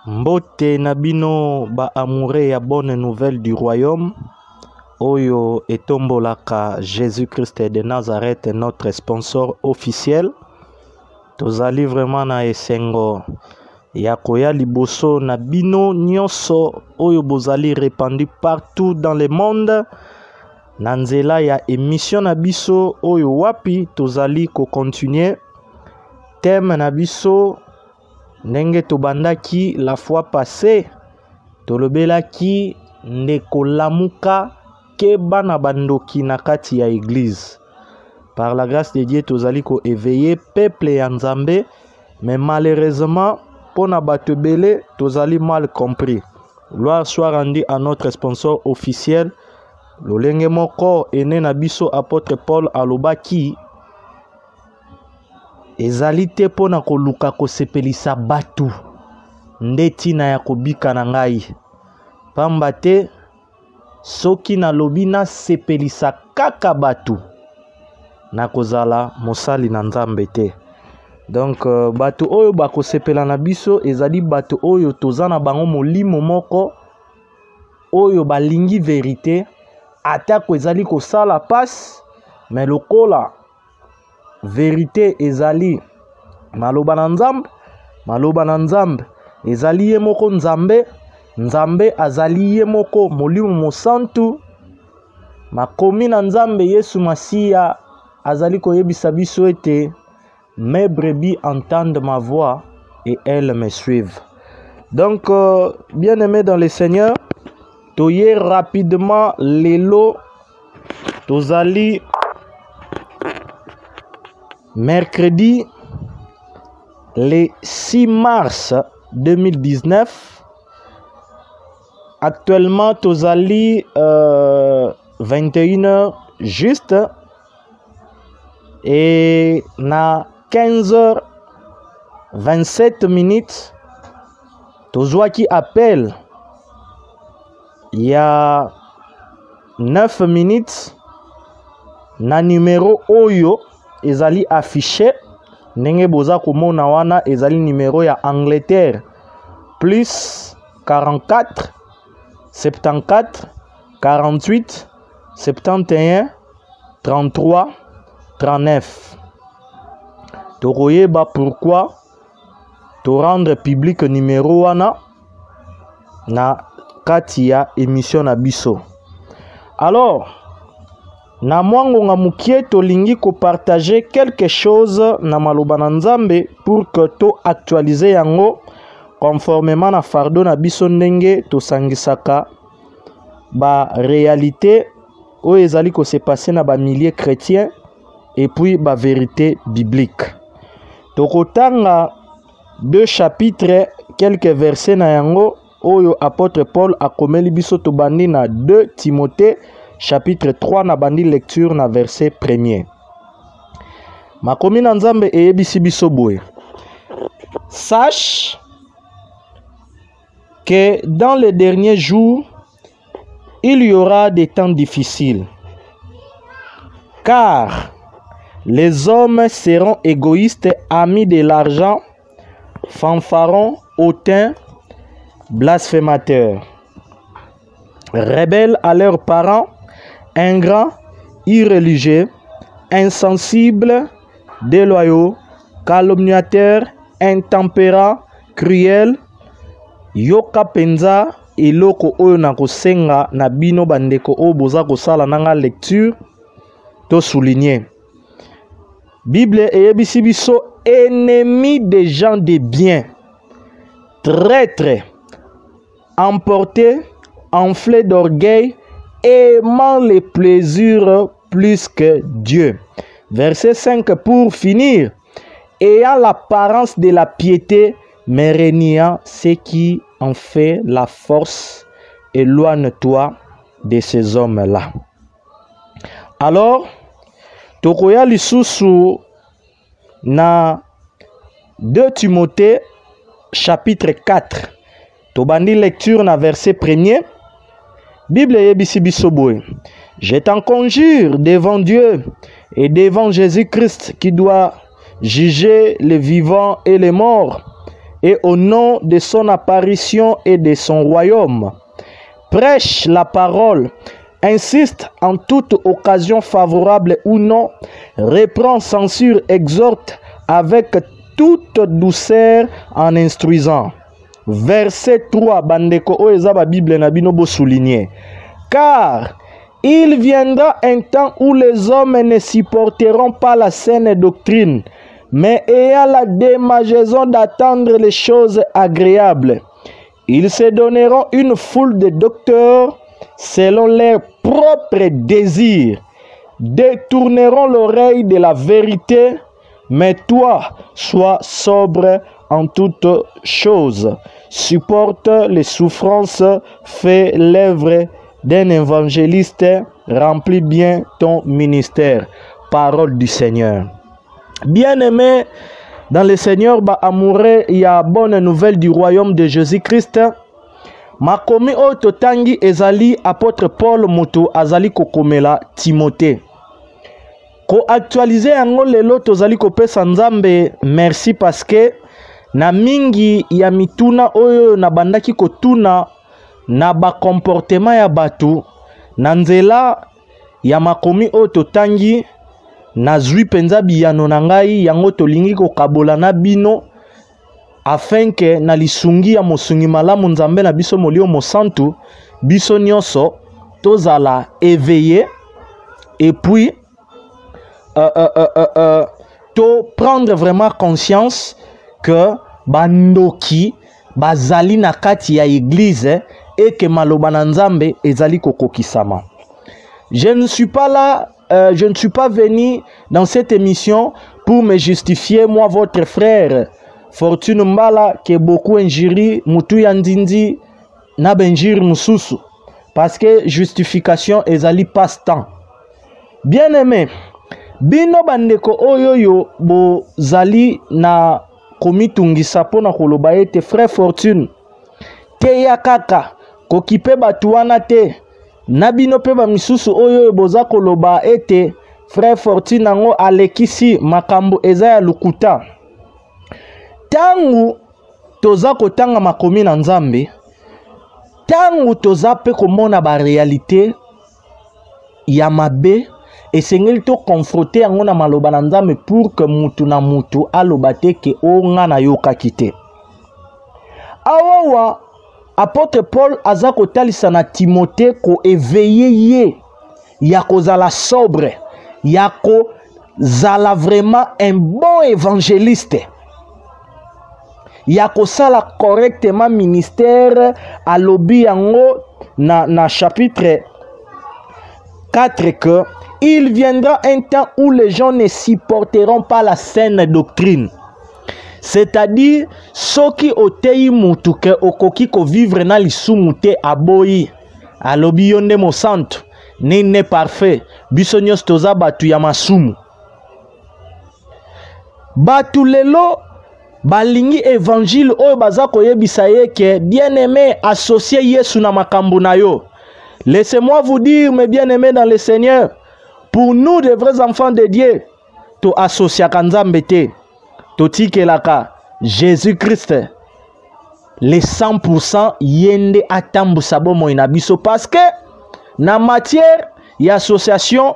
Mbote Nabino ba amoureux ya bonne nouvelle du royaume. Oyo etombolaka Jésus-Christ de Nazareth, notre sponsor officiel. Tozali vraiment na esengo ya koya liboso na bino nyonso oyo bozali répandu partout dans le monde. Nanzela ya émission na biso oyo wapi tozali ko continuer thème na biso ndenge tobandaki la fois passée. Tolobelaki ndeko lamuka ke bana bandoki na kati ya église. Par la grâce de Dieu tozali ko éveiller peuple ya Nzambe, mais malheureusement pour na batebele tozali mal compris. Gloire soit rendue à notre sponsor officiel. Lolenge moko ene na biso apôtre Paul alobaki ezali te pona koluka kosepelisa batu ndeti na ya kobika na ngai, pamba te soki na lobi na sepelisa kaka batu na kozala mosali na Nzambe te. Donc batu oyo bakosepela na biso ezali batu oyo toza na bango molimo moko oyo balingi vérité atako ezali kosala passe, mais lokola vérité ezali maloba na Nzambe ezali ye moko Nzambe, Nzambe azali ye moko molimo mosantu, makomi na Nzambe Yesu Masia azali koyebisa biso ete mes brebis entendent ma voix et elles me suivent. Donc bien aimé dans le Seigneur, toye rapidement lelo tozali mercredi le 6 mars 2019. Actuellement tozali 21h juste et na 15h27 minutes tozwa qui appelle il y a 9 minutes na numéro oyo ezali affiché ndenge boza komona wana ezali numéro ya Angleterre plus 44 74 48 71 33 39. Tokoyeba pourquoi to rendre public numéro wana na kati ya émission na biso. Alors na mwango nga mukie tolingi ko partager quelque chose na maloba na Nzambe pour que to actualiser yango conformément na fardo na biso ndenge to sangisaka ba réalité oyo ezali ko se passer na ba milliers chrétiens et puis ba vérité biblique. Tokotanga deux chapitres, quelques versets na yango oyo apôtre Paul akomeli biso to bandi na 2 Timothée chapitre 3 na bandi lecture na verset 1er. Makomi na Nzambe eyebisi biso boye. Sache que dans les derniers jours il y aura des temps difficiles, car les hommes seront égoïstes, amis de l'argent, fanfarons, hautains, blasphémateurs, rebelles à leurs parents, ingrats, irréligieux, insensibles, déloyaux, calomniateurs, intempérants, cruels, yoka penza eloko oyo na kosenga na bino bandeko oyo boza kosala nanga lecture to souligner. Bible eyebisi biso ennemis des gens de bien, traîtres, emportés, enflés d'orgueil, aimant les plaisirs plus que Dieu. Verset 5 pour finir. Ayant l'apparence de la piété, mais reniant ce qui en fait la force, éloigne-toi de ces hommes-là. Alors, tokoya lisusu na 2 Timothée chapitre 4. Tobandi lecture na verset 1er. Bible yebisi biso boye. Je t'en conjure devant Dieu et devant Jésus-Christ qui doit juger les vivants et les morts, et au nom de son apparition et de son royaume. Prêche la parole, insiste en toute occasion favorable ou non, reprend, censure, exhorte avec toute douceur en instruisant. Verset 3, bandeko oezaba Bible na bino bo souligner. Car il viendra un temps où les hommes ne supporteront pas la saine doctrine, mais ayant la démangeaison d'attendre les choses agréables. Ils se donneront une foule de docteurs selon leurs propres désirs, détourneront l'oreille de la vérité, mais toi, sois sobre en toutes choses. Supporte les souffrances, fais l'œuvre d'un évangéliste, remplis bien ton ministère. Parole du Seigneur. Bien-aimé dans le Seigneur, amoureux, il y a bonne nouvelle du royaume de Jésus-Christ. Makomi o totangi ezali apôtre Paul Moto azali kokomela Timothée. Ko actualiser yango lelo tozali kopesa Nzambe merci parce que na mingi ya mituna oyo na bandaki kotuna na ba comportement ya batu na nzela ya makomi o totangi na zwi penza biyano na ngai yango tolingi kokabola na bino afin que na lisungi ya mosungi malamu Nzambe na biso molio mosantu biso nyonso tozala éveillé et puis to prendre vraiment conscience que bandoki bazali na kati ya église et que maloba na Nzambe ezali kokokisama. Je ne suis pas là, je ne suis pas venu dans cette émission pour me justifier, moi votre frère Fortune Mbala, que beaucoup injiri mutu ya ndindi na benjiri mususu, parce que justification ezali passe-temps. Bien aimé, bino bandeko oyoyo bo zali na komitungisa pona koloba ete frère Fortune te ya kaka kokipe batu wana te na bino pe ba misusu oyoyo boza koloba ete frère Fortune nango alekisi makambo eza ya lukuta. Tangu toza kotanga makomi na Nzambe, tangu toza pe komona ba réalité ya mabe, esengeli to confronter yango na maloba na Nzambe pour que mutu na mutu aloba te ke o nga na yokaki te. Awawa apôtre Paul aza kotalisa na Timothée ko éveiller ye ya kozala sobre, ya kozala vraiment un bon évangéliste, ya kosala correctement ministère alobi yango na chapitre 4 que il viendra un temps où les gens ne supporteront pas la saine doctrine. C'est-à-dire, ceux qui otei mutu ke okoki ko vivre na lisumu te aboyi. Alobi yonde mo santo, ne parfait, biso nyos toza batu ya masumu. Batu lelo balingi évangile oyo baza koyebisa ye ke bien-aimé associé Yesu na makambo na yo. Laissez-moi vous dire, mes bien-aimés dans le Seigneur, pour nous, de vrais enfants de Dieu, to associa Nzambe te, to tikelaka Jésus-Christ, les 100% yende atambu sabo moina biso, parce que na matière y association,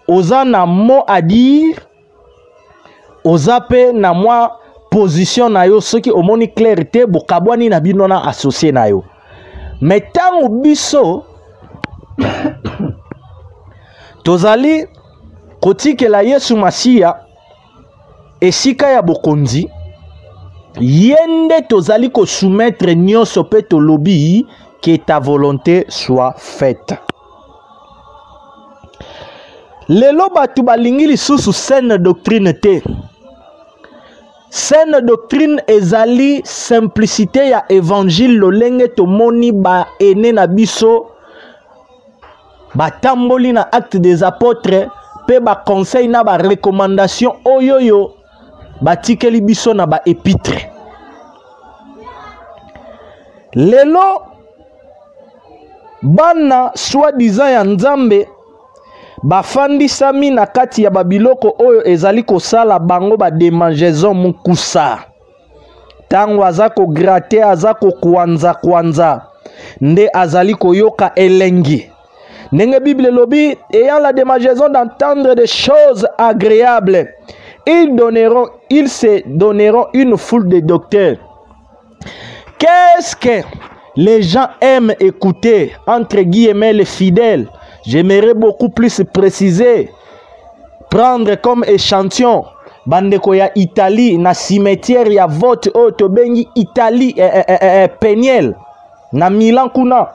oza na mot à dire, oza pe na moi position na yo, ce qui omoni clarité, bokabwani na bino na associé na yo. Mais tant biso tozali kotikela Yesu Masia esika ya bokonzi yende tozali ko soumettre nyonso pe tolobi que ta volonté soit faite. Lelo batu balingi lisusu saine doctrine te. Saine doctrine ezali simplicité ya évangile lolenge tomoni ba ene na biso ba tamboli na acte des apôtres pe ba conseil na ba recommandation oyoyo batikeli biso na ba épître. Lelo bana soi-disant ya Nzambe bafandisami na kati ya babiloko oyo ezali kosala bango ba démangeaison mukusa. tango azako gratte azako kwanza nde azali koyoka elengi. Ndenge Bible lobi, ayant la démangeaison d'entendre des choses agréables, ils se donneront une foule de docteurs. Qu'est-ce que les gens aiment écouter, entre guillemets les fidèles? J'aimerais beaucoup plus préciser, prendre comme échantillon bandeko ya Italie na cimetière ya vote oto bengi Italie Peniel na Milan kuna.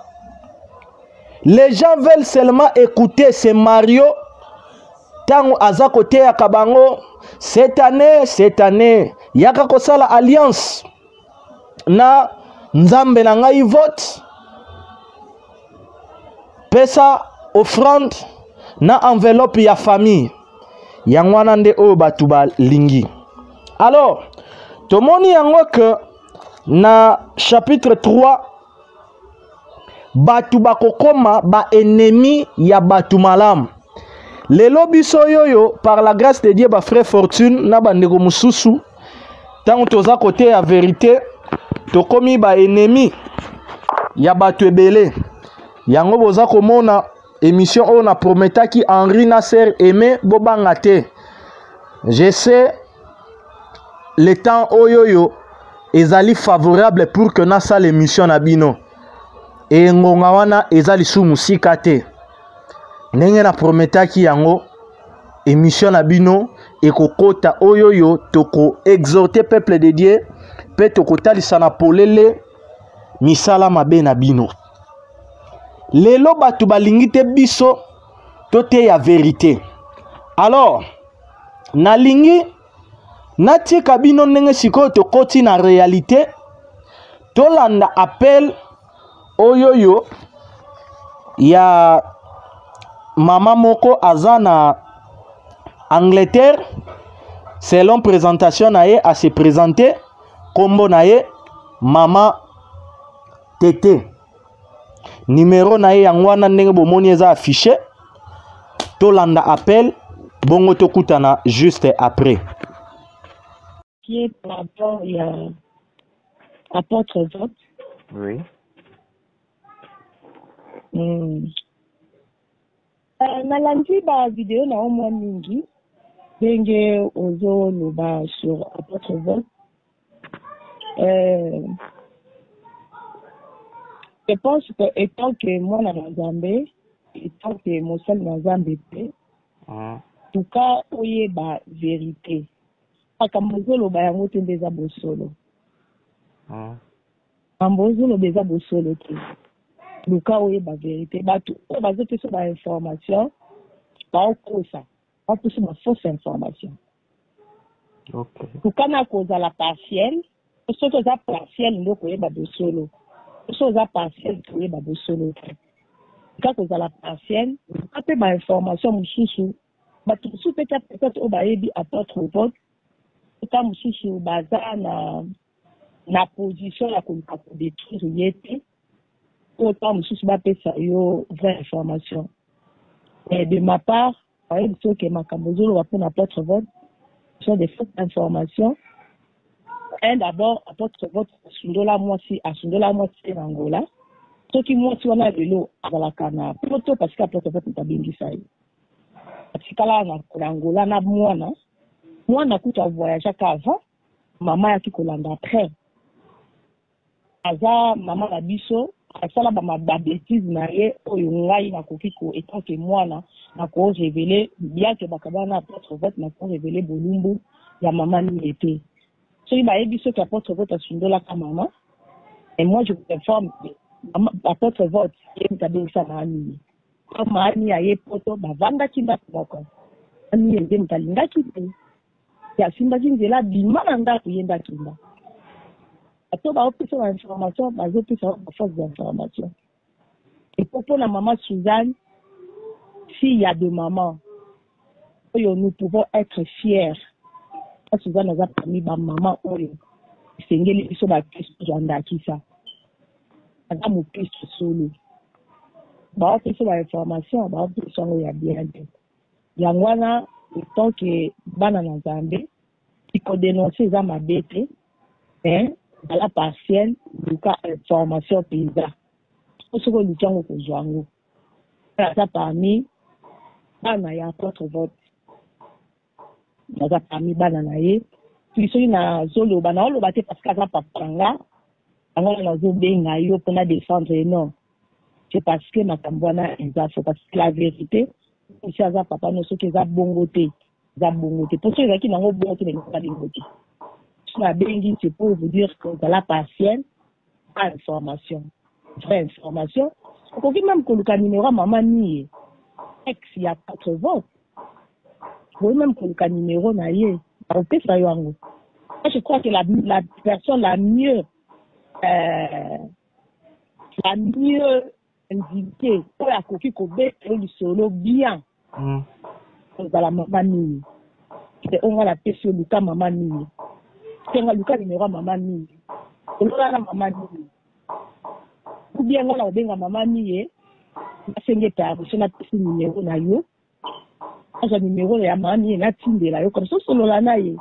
Les gens veulent seulement écouter ce Mario tango aza kote ya kabango cette année yaka kosala alliance na nzambe na ngai vote pesa offrande na enveloppe ya famille yangwana nde oyo batu balingi. Alors tomoni yango que na chapitre 3 batu bakokoma ba ennemi ya batu malamu. Lelo biso yoyo par la grâce de Dieu ba frère Fortune na bandeko mususu tango toza kote ya vérité tokomi ba ennemi ya batu ebele. Yango boza komona émission on a prometaki Henri Nasser Aimé Bobangate. Je sais le temps oyoyo ezali favorable pour que na sa l'émission na bino. Et ngonga wana ezali su musika te. Ndenge na prometaki yango émission na bino ekokota oyoyo toko exhorter peuple de Dieu pe toko talisa na polele misala mabe na bino. Lelo batu balingi te biso tote ya vérité. Alors nalingi natika bino ndenge sikoyo tokoti na réalité tolanda appel oyoyo ya mama moko aza na Angleterre selon présentation na ye a se présenter kombo na ye mama Tete. Numéro na ye yangwana ndenge bomoni eza affiché tolanda appel bongo tokutana juste après. Qui est par rapport à apôtre vote. Oui. Nalandi ba vidéo na omwa mingi ndenge ozo loba sur apôtre vote. Je pense que étant que moi na Nzambe, étant que mosali na Nzambe pe, en tout cas oyeba vérité. Akambozo loba yango te ndeza bosolo. Ambozo loba eza bosolo te. Luka oyeba vérité. Batu o bazote so ba information, ba okosa. Ba pousse ma fausse information. OK. Luka na koza la partielle, soto za partielle ndoko oyeba bosolo. Chose à partielle pour les babos solo. Quand vous avez la partielle, vous avez des informations, vous avez peut-être au baébi apôtre au vote. Quand vous avez la position la détruire yété, autant vous avez ça yo vraie information. Et de ma part, par exemple, que ma camozolo va pour apôtre vote, ce sont des fausses informations. Un d'abord, apôtre vote Asundola Mwasi en Angola. Ce qui Mwasi wana lelo abalaka na poto parce qu'apôtre vote tabingisa ye. Parce que là na Angola na mwana kuta voyage avant, maman ya kikolanda après. Aza maman na biso, asala ba bêtise na ye oyo ngai na kokiko étant que mwana na ko révéler bien que bakabana apôtre vote na ko révéler bolumbu ya maman ni était. So, il m'a dit que l'apôtre vote a sondé la maman. Et moi, je vous informe, l'apôtre vote, il m'a dit que ça m'a animé. Comme m'a animé à l'époque, ma vanda qui m'a fait. Ani yende mtalinga kite. Ya simba jinzela bimananda kuyenda kinda. Ato ba opisa la information, ba opisa la force d'information. Et pour la maman Suzanne, s'il y a deux mamans, nous pouvons être fiers. Suzanne a parmi ma maman oyo sengeli biso ba Kristo janda kisa ata mo Kristo solo ba opesa ba information ba opesa ngo ya bien yangwana tant que bana na Nzambe iko dénoncer za mabete à la partielle, luka information paysa. Pour ce que nous avons besoin. Ça parmi, bana ya apôtre vote. Ça parmi bana na ye. Puis ceux na zolo bana olo bate parce que ça papanga. Alors na zo benga yo pour na défendre non. C'est parce que makambwana faut parce que la vérité, si ça papa no so que ça bongoté. Ça bongoté. Pour ceux qui n'ont pas bongoté, mais pas bongoté. La bengi, c'est pour vous dire que dans la partielle, pas information. Vraie information. On dit même que le numéro maman nie. Ex, il y a 4 votes. Vous voyez même que le numéro n'a rien. Je crois que la personne la mieux indiquée pour la coquille qu'on met du solo bien. Dans la maman nie. On va la paix sur le cas maman nie. C'est un cas numéro maman nie. On va la maman nie. Ou bien on a bien maman nie. C'est un numéro na yo. Un numéro ya maman nie na tinde la yo comme ça solo la na ye.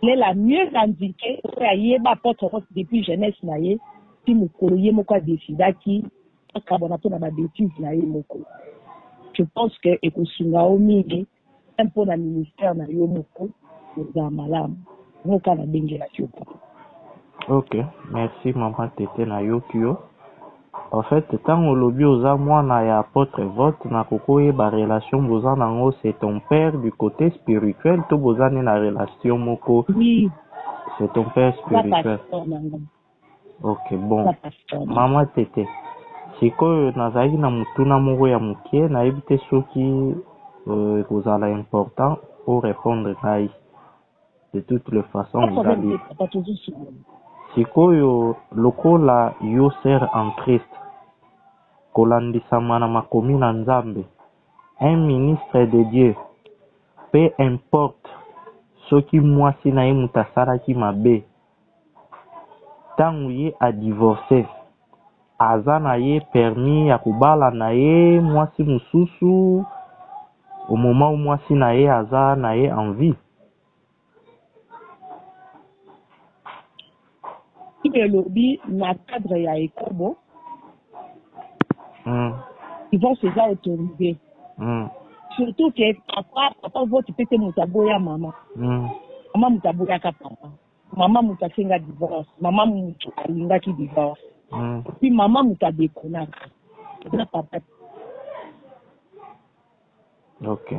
Elle la mieux indiquée pour y ba porte depuis jeunesse na ye. Si mu koloye moko décida ki akabona to na ba bêtise na ye moko. Je pense que ekosunga o mingi un peu na ministère na yo moko za malamu. Moko na bengela chopa. Ok, merci maman Tete na yo kyo. En fait, tant au lobby aux amouana et apôtre vote, na koko et ba relation bozan nango c'est ton père du côté spirituel, tout bozan na relation moko. Oui. C'est ton père spirituel. Ok, bon. Maman Tete, siko nazali na mutuna moko ya mukie na ebite soki kozala important pour répondre ngai. De toutes les façons, vous allez. Sikoyo lokola yo ser en Christ kolandisama na makomi na Nzambe, un ministre de Dieu, peu importe soki mwasi na ye mutasalaki mabe, tangu ye a divorcé, aza na ye permis ya kubala na ye mwasi mususu au moment où mwasi na ye aza na ye en vie. Le lobby na cadre ya ekobo ils vont se faire autoriser surtout que papa vote peut-être mutaboya maman maman mutaboya ka papa maman mutasenga divorce maman mutu alinga ki divorce puis maman mutabekona na papa. Ok,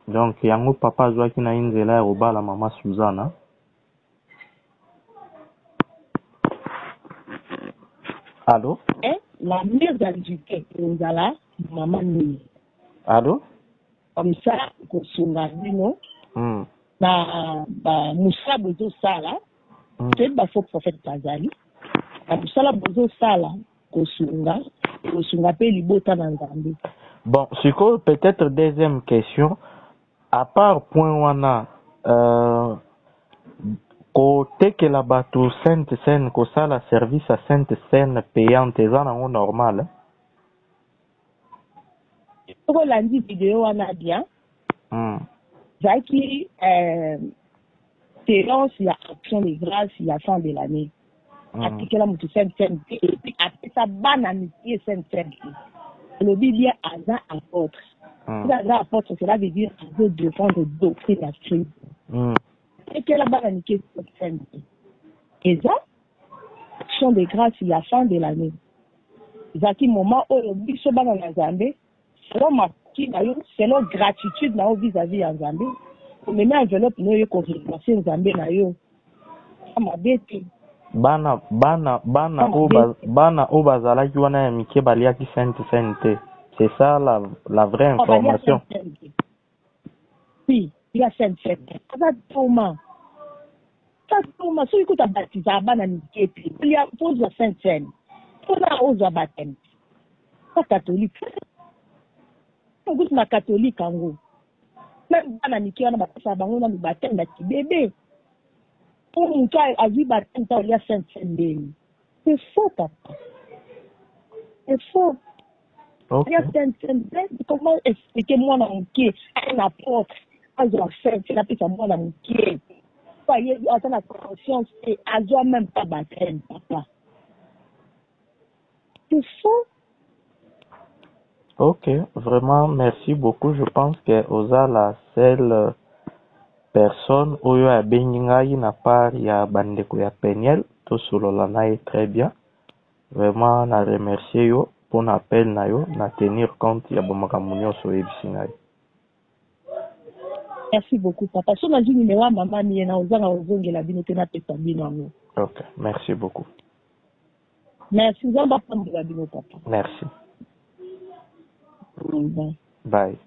donc yango papa zwaki na inzela ya kobala mama Suzana. Allô? La mère d'Algérie, Nzala, maman ni. Allô? Comme ça, kosunga bino. Na ba Moussa bozo sala. C'est ba faux prophète Kazali. Na Moussa bozo sala kosunga pe libota na Nzambe. Bon, siko peut-être deuxième question. À part point wana côté que la bateau Sainte Seine ko sala service à Sainte Seine payante eza nango normal. Pour lundi vidéo wana bien. Zaki séance il y a action de grâce il y a fin de l'année. Appliquer la moto Sainte Seine et puis après ça banamitié Sainte Seine. Le Bible aza apôtre. Aza apôtre cela veut dire de défendre doctrine à Christ. Et que la banamitié Sainte Seine. Et ça action de grâce il y a fin de l'année. Zaki moment où le biso bana na Nzambe selon ma selon gratitude na vis-à-vis ya Nzambe pour mener enveloppe no yo ko remercier Nzambe na yo ma bête bana o bazalaki wana ya mike baliaki Sainte Sainte. C'est ça la vraie information. Oui, il y a Sainte Sainte. Ça Thomas soki kuta baptiza bana mike pe il y a pose la Sainte Sainte. Pona oza baptême. Pas catholique. On na catholique ango. Même bana mike wana bapesa bango na baptême na bébé. Pour mon cas, à vie baptême il y a Sainte Sainte. C'est faux papa. C'est faux. Il y a Sainte Sainte. Comment expliquer moi dans mon pied un apôtre. Quand je la fais, c'est la piste à moi dans mon pied. papa il a la conscience et a même pas battre papa. C'est ça. Ok, vraiment, merci beaucoup. Je pense que Oza la seule personne où il y a Bengingaï n'a pas il y a Bandeko ya Peniel, tout solo la est très bien. Vraiment, na remercier yo pour l'appel na yo, na tenir compte ya bomakamunyo so ebisingaï. Merci beaucoup papa. So na jini mewa maman ni na Oza na ozongela bino te na pesa bino ngo. Ok, merci beaucoup. Merci Zamba pamba bino papa. Merci. Bye. Bye.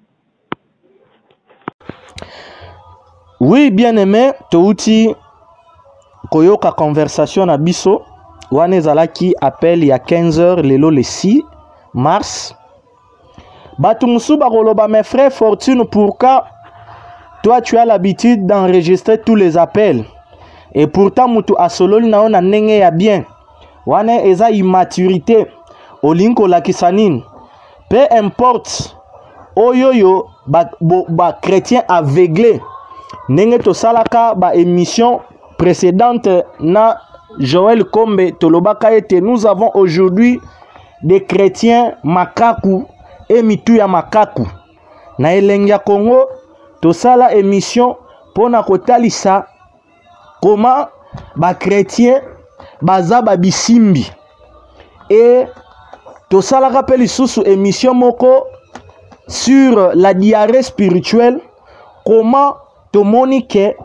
Oui, bien aimé, touti koyoka conversation na biso wane zalaki appel il y a 15h lelo le 6 mars. Batumusu bakoloba mes frères Fortune, pourquoi toi tu as l'habitude d'enregistrer tous les appels et pourtant mutu asololi na ona ndenge ya bien wane eza immaturité olinko la kisanine. Peu importe oyoyo ba chrétien aveuglé ndenge tosalaka ba émission précédente na Joël Kombe tolobaka ete nous avons aujourd'hui des chrétiens makaku et mitu ya makaku na elenge ya Congo tosala émission pona kotalisa comment ba chrétien baza ba bisimbi et tosalaka pe lisusu émission moko sur la diarrhée spirituelle, comment tomoni ke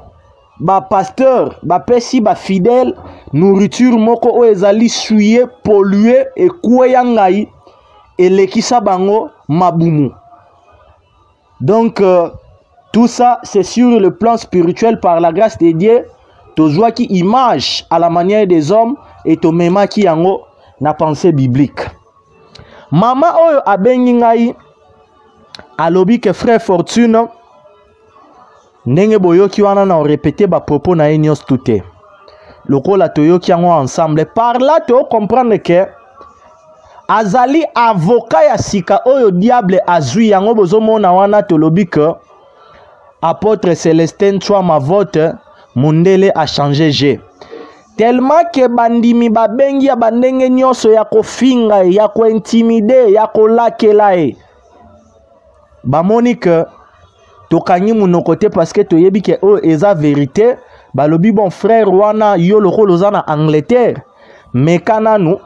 ba pasteur ba pesi ba fidèle nourriture moko o ezali souillé pollué et kweya ngai elekisa bango mabumu. Donc tout ça c'est sur le plan spirituel par la grâce de Dieu. Tozwa ki image à la manière des hommes et tomema ki yango na pensée biblique. Maman oyo abengi ngai alobi que frère Fortune ndenge boyoki wana na répéter ba propos na nyos touté. Lokola toyoki yango ensemble. Par là to comprendre que azali avocat ya sika oyo diable azui yango bozomona wana tolobi que apôtre Célestin Chouama vote Mundele a changé G. Tellement que bandimi babengi ya bandenge nyoso ya kofinga ya ko intimider ya ko lakela e. Bamoni que tokanyi munoko te parce que toyebi ke o eza vérité. Balobi bon frère wana yo lokolo za na Angleterre. Mais kananu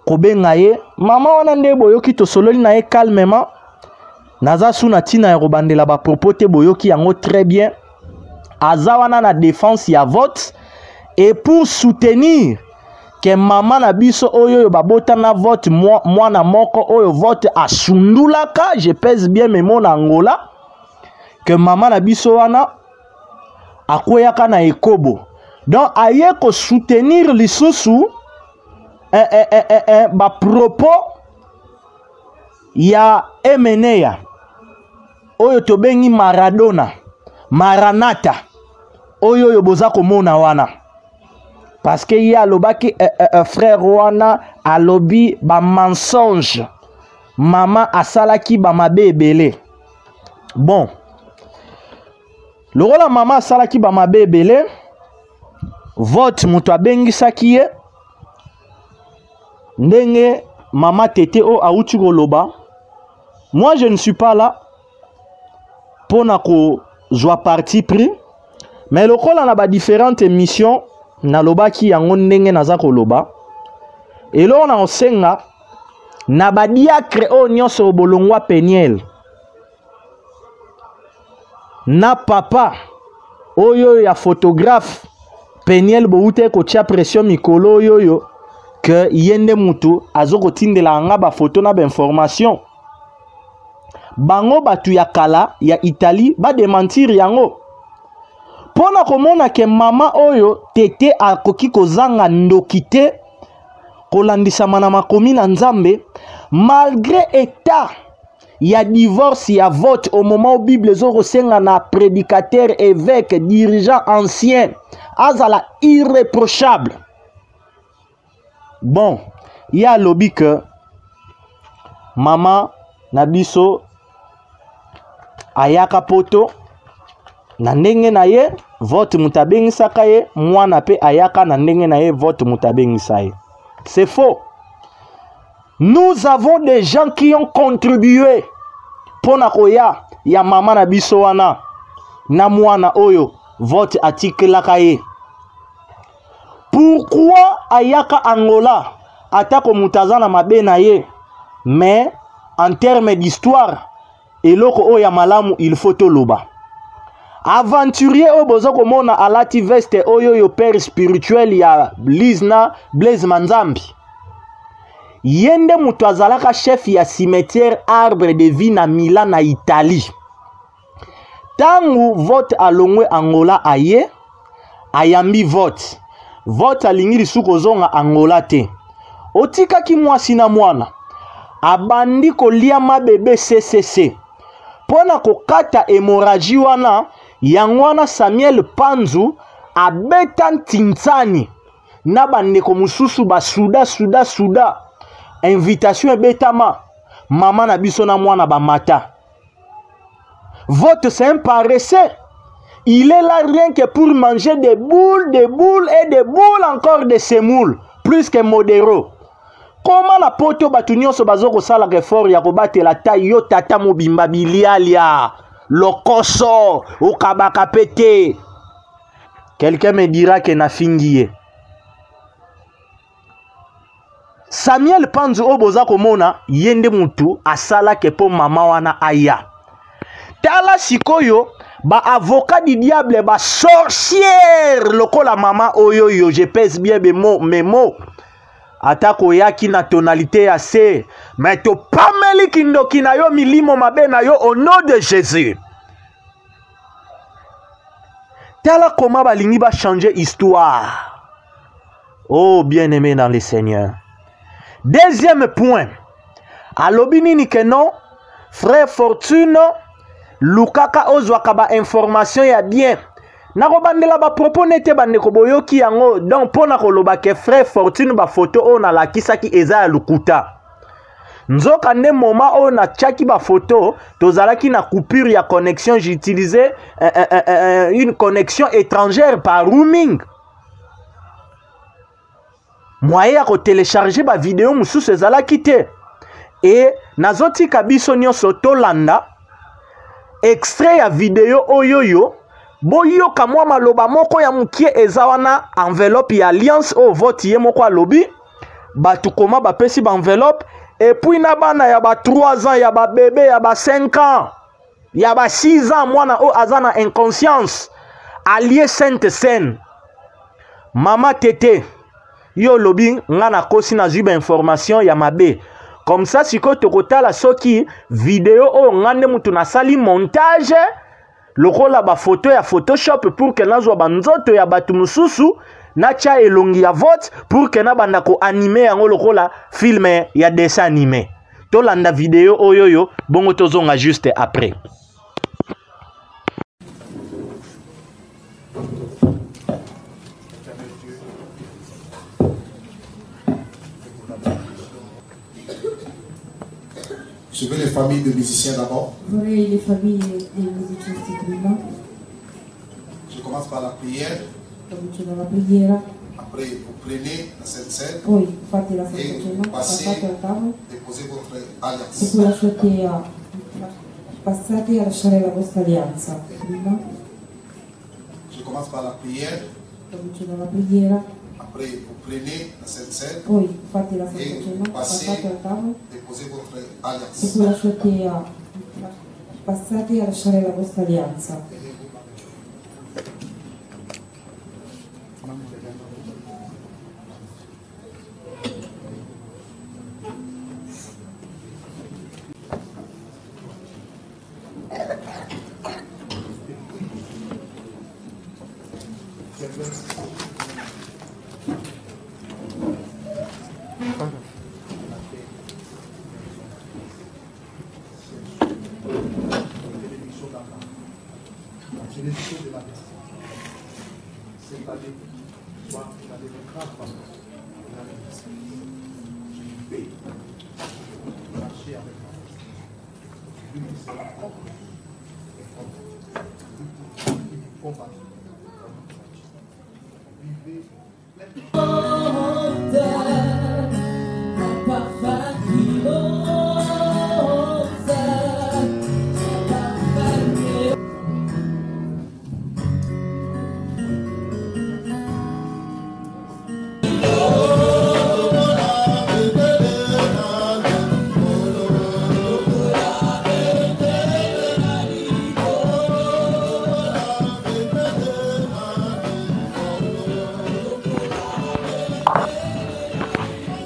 kobenga ye mama wana nde boyoki tosololi na ye calmement. Naza suna tina ya robandela ba propos te boyoki yango très bien. Azawana na défense ya vote. Et pour soutenir que maman na biso oyo babota na vote moi na moko oyo vote a sundulaka, je pèse bien mes mots na Angola, que maman na biso wana akoyaka na ekobo. Donc aye ko soutenir lisusu ba propos ya Emeneya oyo tobengi Maradona, Maranata oyo yo boza komona wana. Parce que y a lobaki frère wana alobi ba mensonge maman asalaki ba mabe ebele. Bon le rôle maman asalaki ba mabe ebele vote mutu abengisaki ye ndenge maman tete o auti koloba. Moi je ne suis pas là pour na ko zwa parti pris, mais le rôle na ba différentes émissions nalobaki yango ndenge naza koloba et là on a osenga na badiakre o nyonso bolongwa Peniel na papa oyo ya photographe Peniel boute ko tia pression mikolo oyo que yende mutu azoko tindela nga ba photo na ba information bango batu ya kala ya Italie ba démentir yango. Pona komona ke mama oyo tete akoki kozanga ndokite kolandisama na makomi na Nzambe malgré état ya divorce ya vote au moment où Bible zoko senga na prédicateur évêque dirigeant ancien azala irréprochable. Bon, il y a lobby que mama na biso ayaka poto na ndenge na ye vote mutabengisaka ye mwana pe ayaka na ndenge na ye vote mutabengisa ye. C'est faux. Nous avons des gens qui ont contribué pour na koya ya mama na biso wana na mwana oyo vote atikelaka ye. Pourquoi ayaka Angola atako mutazana mabe na ye, mais en termes d'histoire eloko oyo ya malamu il faut toloba. Aventurier oyo bozo komona alati veste oyo yo père spirituel ya Lizna Blaise Manzambi. Yende mutu azalaka chef ya cimetière Arbre de Vie na Milan na Italie. Tangu vote alongwe Angola aye, ayambi vote. Vote alingi lisuko zonga Angola te. Otika ki mwasi na mwana. Abandi kolia mabebe CCC. Pona kokata hémorragie wana, yangwana Samuel Panzu abeta Ntintsani. Na bandeko mususu ba suda. Invitation ebetama. Mama na biso na mwana ba mata. Vote c'est un paresseux. Il est là rien que pour manger des boules et des boules encore de semoules. Plus que modéro. Comment la poto batunyo so bazoko sala effort ya kobate la taille yo tata mobimba bilialia. Lokoso. Okabaka pete. Quelqu'un me dira que na fingiye. Samuel Panzu oboza komona yende mutu asala ke po mama wana aya. Tala sikoyo ba avocat du diable ba sorcière lokola mama oyoyo, je pèse bien mes mots. Atako yaki na tonalité assez mais to pameli kindoki na yo milimo mabe na yo au nom de Jésus. Tala comment balingi ba changer histoire. Oh bien-aimé dans le Seigneur. Deuxième point. Alobini ni que non, frère Fortune, Lukaka ozwaka ba information ya bien. Nako bandela ba propos nete bandeko boyoki yango. Donc pona koloba ke frère Fortune ba photo o na lakisaki eza ya lukuta. Nzoka nde moment o na tchaki ba photo, tozalaki na coupure ya connexion, j'utilisais une connexion étrangère par roaming. Moyen ya ko télécharger ba vidéo mususu ezalaki te. Et nazoti kabiso nyonso tolanda extrait ya vidéo oyoyo boyo kamwa maloba moko ya mukie ezawana enveloppe ya alliance au vote ye moko alobi batu koma ba pesi ba enveloppe et puis na bana ya ba 3 ans ya ba bébé ya ba 5 ans ya ba 6 ans mwana o azana inconscience allié sainte scène mama tete yo lobi ngana kosi na zuba information ya mabe. Comme ça, si tu as la soki vidéo ou ngande mutu na sali montage, le rôle la photo ya Photoshop pour que na zo banzoto ya batu mususu na cha elongi ya vote pour que na banda ko animer yango le rôle la film ya dessin animé. To landa vidéo oyoyo bongo tozonga juste après. Je veux les familles de musiciens d'abord. Vorrei le famiglie dei musicisti prima. Je commence par la prière. Comincio dalla preghiera. Après, vous prenez la Sainte Seine. Poi fate la Santa Et Cena, passate al tavolo. déposez votre E alliance. poi passate a lasciare la vostra alleanza. Prima. Je commence par la prière. Comincio dalla preghiera. Après, vous prenez la Sainte Seine. Poi fate la Santa Et Cena, passate al tavolo. déposez votre E alliance. poi passate a lasciare la vostra alleanza.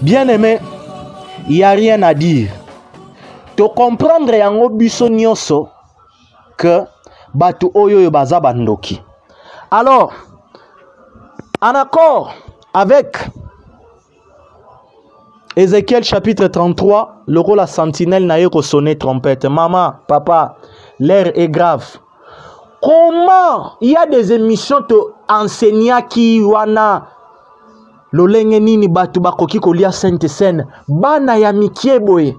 Bien-aimé, il n'y a rien à dire. To comprendre yango biso nyonso que batu oyo baza bandoki. Alors, en accord avec Ézéchiel chapitre 33, le rôle la sentinelle n'a eu qu'au sonner trompette. Maman, papa, l'air est grave. Comment il y a des émissions to enseignant qui wana lolenge nini batu bakoki kolia Sainte Seine bana ya mikie boye.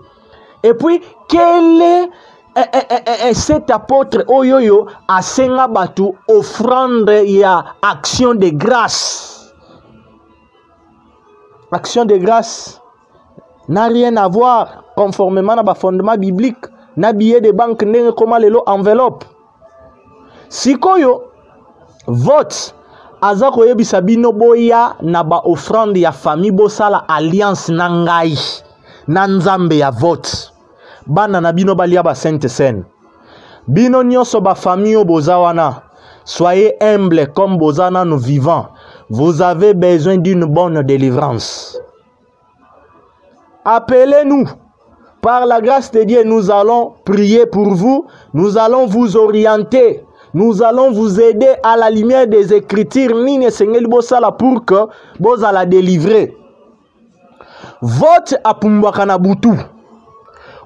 Et puis quel est cet apôtre oyoyo asenga batu offrande ya action de grâce. Action de grâce n'a rien à voir conformément à fondement biblique na billet de banque ndenge koma lelo enveloppe. Sikoyo vote aza koyebisa bino boya na ba offrande ya famille bosala alliance na ngai na nzambe ya vote bana na bino balia ba Sainte Seine bino nyonso ba famille bozawana soyez humble comme bozana nous vivants. Vous avez besoin d'une bonne délivrance. Appelez-nous. Par la grâce de Dieu, nous allons prier pour vous. Nous allons vous orienter. Nous allons vous aider à la lumière des Écritures. Nini Seigneur Bosala pour que vous la délivrer. Vote à Pumbwakana Butu.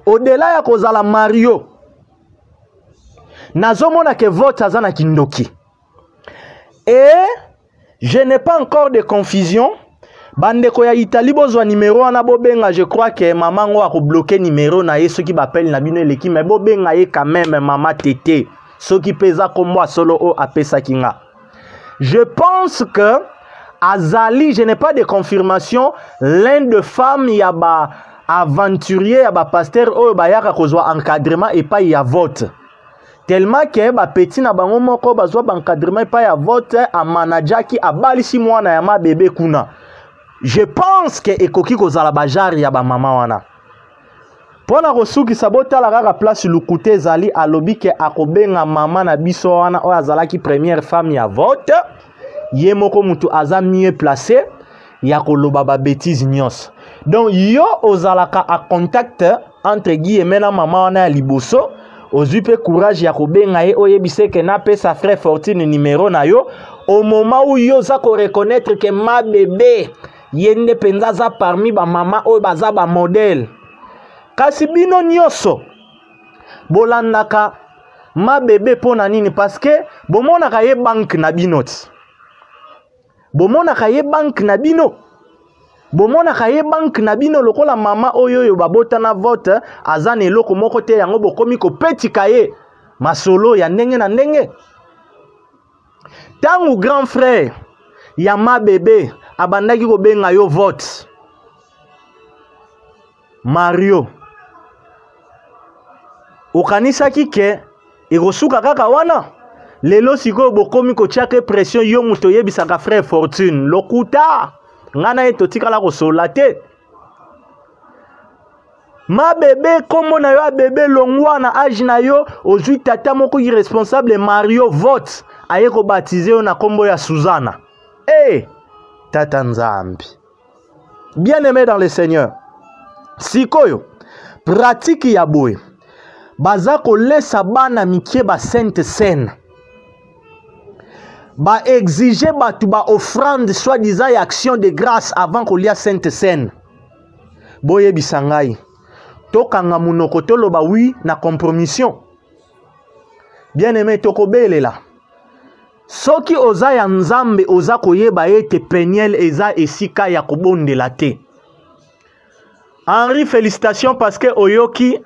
Au-delà ya kozala Mario. Nazomona ke vote azana kindoki. Et je n'ai pas encore de confusion. Bandeko ya Italie bozwa numéro ana bobenga, je crois que maman ngo ko bloquer numéro na ye ceux qui m'appellent na bino leki mais bobenga ye quand même maman tété ceux qui pesa comme moi solo o apesa kinga. Je pense que Azali, je n'ai pas de confirmation, l'un de femmes ya ba aventurier ya ba pasteur o ba yaka kozwa encadrement et pas ya vote. Tellement que ba petit na bango moko bazwa ba encadrement et pas ya vote a manager ki abalisi mwana ya ma bébé kuna. Je pense que ekoki kozala bajari ya ba mama wana. Pona kosuki sabota la kaka place lukute zali alobi ke akobenga mama na biso wana o azalaki première femme ya vote. Ye moko mutu aza mieux placé ya koloba ba bêtise nyos. Donc yo ozalaka a contact entre guillemets na mama wana ya liboso. Ozupe courage ya kobenga ye oyebise ke na pe sa frère Fortune numéro na yo. Au moment où yo za ko reconnaître que ma bébé yende penza za parmi ba mama oyo baza ba modèle. Kasi bino nyoso bolandaka ma bébé pona nini parce que bomonaka ye banque na binoti. Bomonaka ye banque na bino. Bomonaka ye banque na bino lokola mama oyo yo babota na vote azana eloko moko te yango bokomi ko petika ye masolo ya ndenge na ndenge. Tangu grand frère ya ma bébé abandaki ko benga yo vote Mario okanisaki ke ekosuka kaka wana lelo siko bokomi ko tiaka pression yo muto yebisaka frère Fortune lokuta ngana etotika ko solate ma bébé komo na yo a bébé longwa na âge na yo ozui tata moko irresponsable Mario vote aye ko baptiser yo na kombo ya Suzana. Eh Tata Nzambi. Bien-aimé dans le Seigneur. Sikoyo pratique ya boy. Baza ko lesa bana mikie ba Sainte Seine. Ba exiger batu ba offrande soi-disant ya action de grâce avant ko lia Sainte Seine. Boye bisangai. Tokanga munoko toloba oui na compromission. Bien-aimé tokobele la. Soki oza ya nzambe oza koyeba ete peniel eza esika ya kobondela te. Henri, félicitations parce que oyoki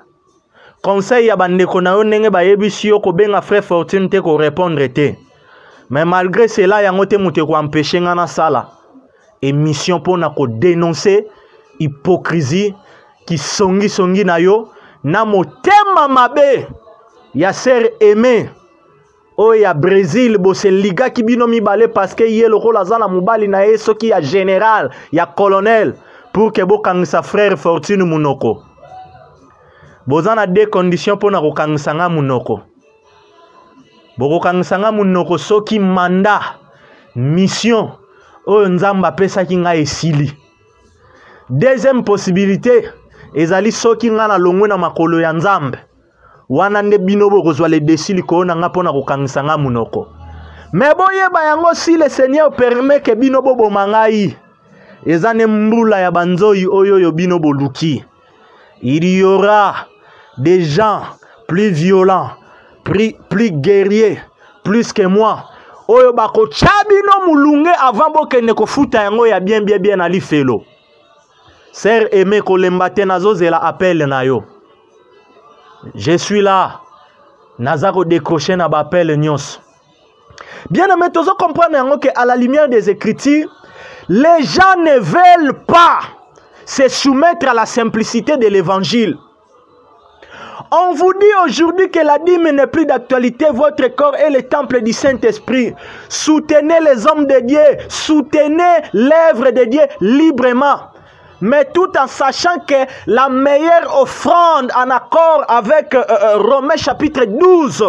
conseil ya bandeko na yo ndenge bayebisi yo kobenga frère Fortune te ko répondre te. Mais malgré cela, il y a un qui a empêché dans sala émission pour dénoncer hypocrisie qui songi na yo na motema mabe ya ser aimé o ya Brésil bo se liga ki bino mibale parce que yé le rôle azala mobali na ye soki ya général ya colonel pour que bo kangisa frère Fortune Munoko bozana deux conditions pour na ko kangisa nga Munoko boko kangisa nga Munoko soki mandat mission o nzamba pesa ki nga esili. Deuxième possibilité ezali soki nga na longwe na makolo ya nzambe wana nde bino bokozwa le desili ko na nga pona kokangisa nga Munoko. Mais boyeba yango si le Seigneur permet que bino bobo mangai ezane mbula ya banzoi oyo yo bino boluki. Il y aura des gens plus violents, plus guerriers, plus que moi. Oyo bako chabino mulunge avant bokende kofuta yango ya bien ali felo. Sœur aimé kolembate nazo zela appel na yo. Je suis là. Nazako décrocher na appel nyos. Bien aimé, tozo comprendre yango que à la lumière des Écritures, les gens ne veulent pas se soumettre à la simplicité de l'évangile. On vous dit aujourd'hui que la dîme n'est plus d'actualité, votre corps est le temple du Saint-Esprit. Soutenez les hommes de Dieu, soutenez l'œuvre de Dieu librement. Mais tout en sachant que la meilleure offrande en accord avec Romains chapitre 12,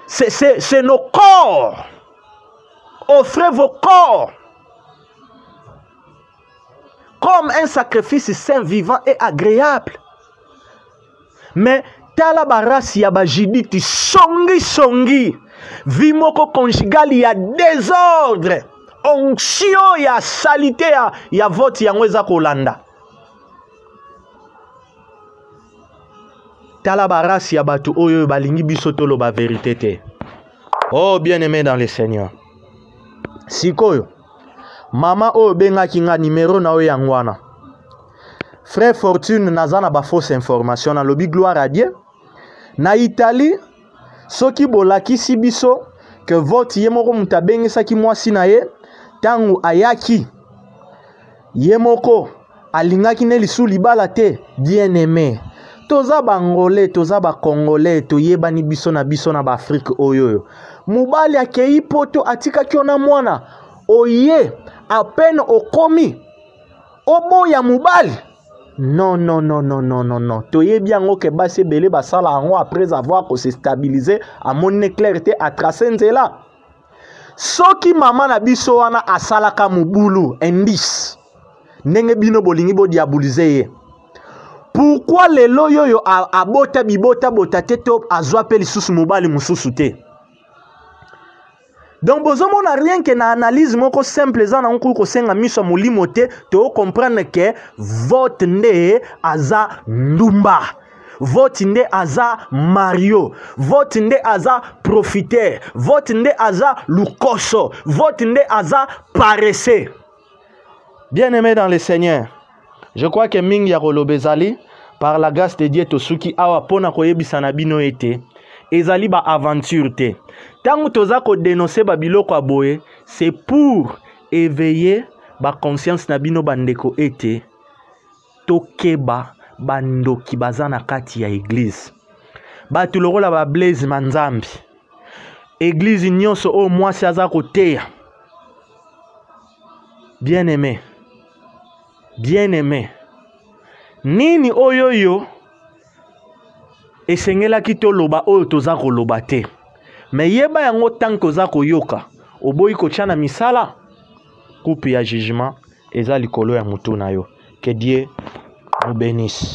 c'est nos corps. Offrez vos corps comme un sacrifice saint, vivant et agréable. Mais tala barasi ya bajiditi songi vimoko conjugal ya désordre onction ya salité ya vote yango eza kolanda. Tala barasi ya batu oyo balingi biso toloba vérité te. Oh bien-aimé dans le Seigneur, sikoyo mama oyo bengaki nga numéro na oyo yangwana Frère Fortune nazana ba fausse information na lobby gloire à Dieu. Na Italie, soki bolakisi biso que vote yemoko mutabengisa ki mwasi na ye tangu ayaki yemoko alingaki ne lisu libala te. Bien aimé, toza bangolais, toza ba congolais, toyebani biso na ba Afrique oyo. Mubali akei poto atika kiona mwana oye à peine okomi oboya mubali. Non. Toye bien que basi belé basala ango après avoir se stabilisé à mon éclairité à tracer nzela. Soki mama na biso wana asalaka mubulu indice. Nenge bino bolingi bo diaboliser ye. Pourquoi les loyo abota bibota teto azwa pe lisusu mobali mususu te? Donc bozomo na rien que na analyse moko simple za na nkuko senga miso mulimo te to comprendre que vote nde aza ndumba, vote nde aza Mario, vote nde aza profiteur, vote nde aza lukoso, vote nde aza paresseux. Bien-aimé dans le Seigneur, je crois que mingi ya kolobezali par la grâce de Dieu tosuki awa pona koyebisa na bino ete ezali ba aventure te. Tango toza ko dénoncer ba biloko aboye, c'est pour éveiller ba conscience na bino bandeko ete tokeba bandoki bazana kati ya église. Batu lokola ba Blaise Manzambi. Église nyonso o mwasi aza koteya. Bien-aimé. Bien-aimé. Nini oyoyo esengela kito loba oyo toza koloba te. Mais yeba yango tank toza koyoka oboyi kochana misala coupe ya jugement eza likolo ya mutu na yo. Que Dieu nous bénisse.